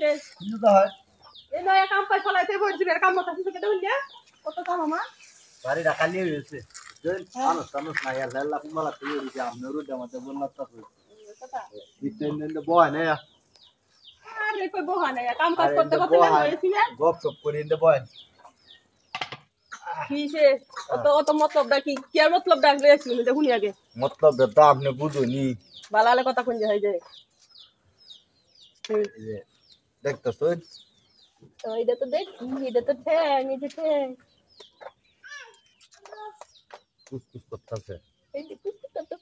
কে কিন্তু তো হয় এই নয়া কাম পাই ফলাইতে বলছি এর কাম মত আছে কেটে হইয়া কত কাম আমার বাড়ি রাখালি হয়েছে মানুষ টানুষ নাই আর হেল্লা কুমালা তুই দিছে আপনার রোড আমাদের বন্যা তো কথা বিতেন বয় না আরে কই বহানা কাম কাজ করতে করতে লেন হইছি না গপ সপ করে ইন্দে বয় কিসে অত মতলব ডাকি কি আর মতলব ডাক লইছি না দেখুনি আগে মতলব তো আপনি বুঝুনি বালালে কথা কোন যায় যায় দেখতেছেন তো এটা তো দেখ এটা তো ঠ্যাং এটা ঠ্যাং কুসকুস করতেছে এই কুকুর তো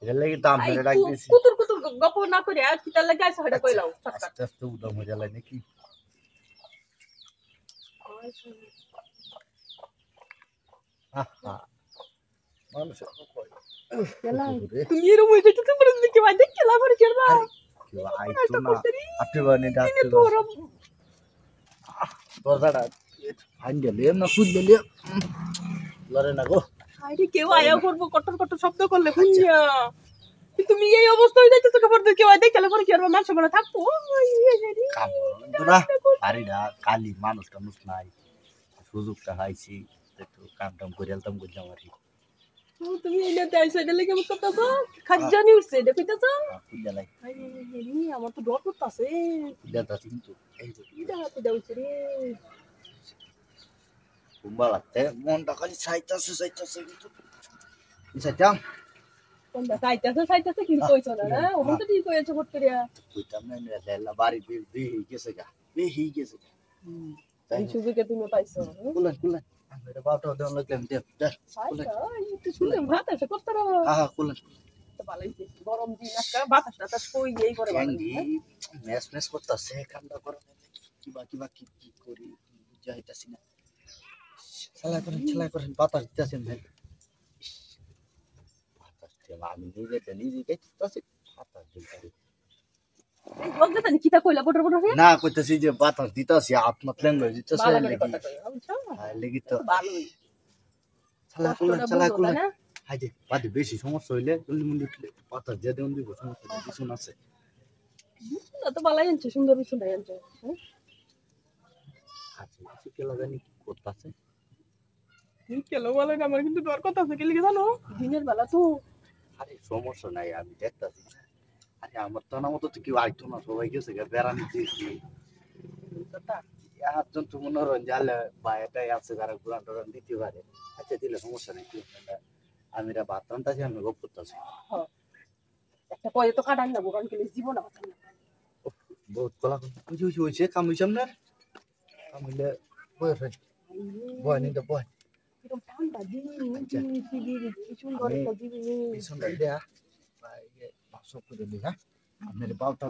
এর লাগি তো আপনার ডাক দিছি কুতুর কুতুর গপ না করে আর কি তার লাগে আছে হড়া কইলাও আস্তে আস্তে উদা মজা লাগে নাকি আহা মানুষ তুমি এরকম হইতে তো তোমরা দেখে ভাই দেখে লাভ করে কেন কি আইতো না আপনি বানি ডাকতে দরজাটা ফাইন দিলে না খুল দিলে লরে না গো আরে কেউ আয়া করবো কটর কটর শব্দ করলে শুনিয়া তুমি এই অবস্থা হয়ে যাইতেছো খবর কেউ আয় দেখলে পরে কি আর মানুষ মনে থাকবো কামড়া বাড়িটা কালি মানুষ টানুষ নাই সুযোগটা হাইছি একটু কাম টাম করে আলতাম করলাম আর কি তুমি এটাতে আইসো এটা লেগে আমার কথা তো খাজানি উঠছে এটা কইতাছো খুললা লাই আমার তো ডর করতেছে খুললা কিন্তু এই যে এটা হাতে দাউছে রে কুম্বালাতে মনটা খালি চাইতাছে কিন্তু চাইতাম কোনটা চাইতাছে কি কইছো না ও তো ঠিক কইছো ফট করিয়া কইতাম না লেলা বাড়ি বেহি গেছে গা এই সুযোগে তুমি পাইছো কুলেন আমরা বাউটা দেন লাগলাম দে আচ্ছা এই তো শুনে ভাত আছে করতে রো হ্যাঁ কুলেন তো ভালোই গরম দিন আজকে বাতাসটা তো কই এই করে ক্যান্ডি মেস করতেছে কামটা করে কি করি যাইতাছি না চালা করেন বাতাস দিতেছেন ভাই বাতাস দিয়ে আমি নিজে গেছি বাতাস দিতে এই গলতে তানি কিটা কইলা বড় বড় রে না কইতাছি যে বাতাস দিতাছি আত্মত লেঙ্গো দিতেছে ভালো লাগি কথা কই বুঝছো লাগি তো ভালোই চালা কুলেন হাইদে বাদে বেশি সমস্যা হইলে জলদি মুন্ডি বাতাস দিয়ে দেন দিব সমস্যা কিছু না আছে তো ভালোই আনছে সুন্দর সুন্দর আনছে আচ্ছা কি লাগানি করতেছে কি কেলো বলে না আমার কিন্তু ডর কথা আছে কি লিখে জানো দিনের বেলা তো আরে সমস্যা নাই আমি দেখতাছি আরে আমার তো না মতো তো কেউ আইতো না সবাই গেছে বেড়ানি দিয়েছি একজন তো মনোরঞ্জন বা এটাই আছে যারা ঘুরান টুরান দিতে পারে আচ্ছা দিলে সমস্যা নেই আমি রা বাথরুমটা যে আমি গপ করতেছি একটা কয়ে তো কাটান না বোকান কেলে জীবন আছে বহুত কলা বুঝি হইছে কামিছাম না কামিলে বয় রে বয় নি তো বয় এরকম ঠান্ডা দিন কি সুন্দর একটা দিন সুন্দর দেয়া ভাই সব করে দিই হ্যাঁ আপনার বাউটা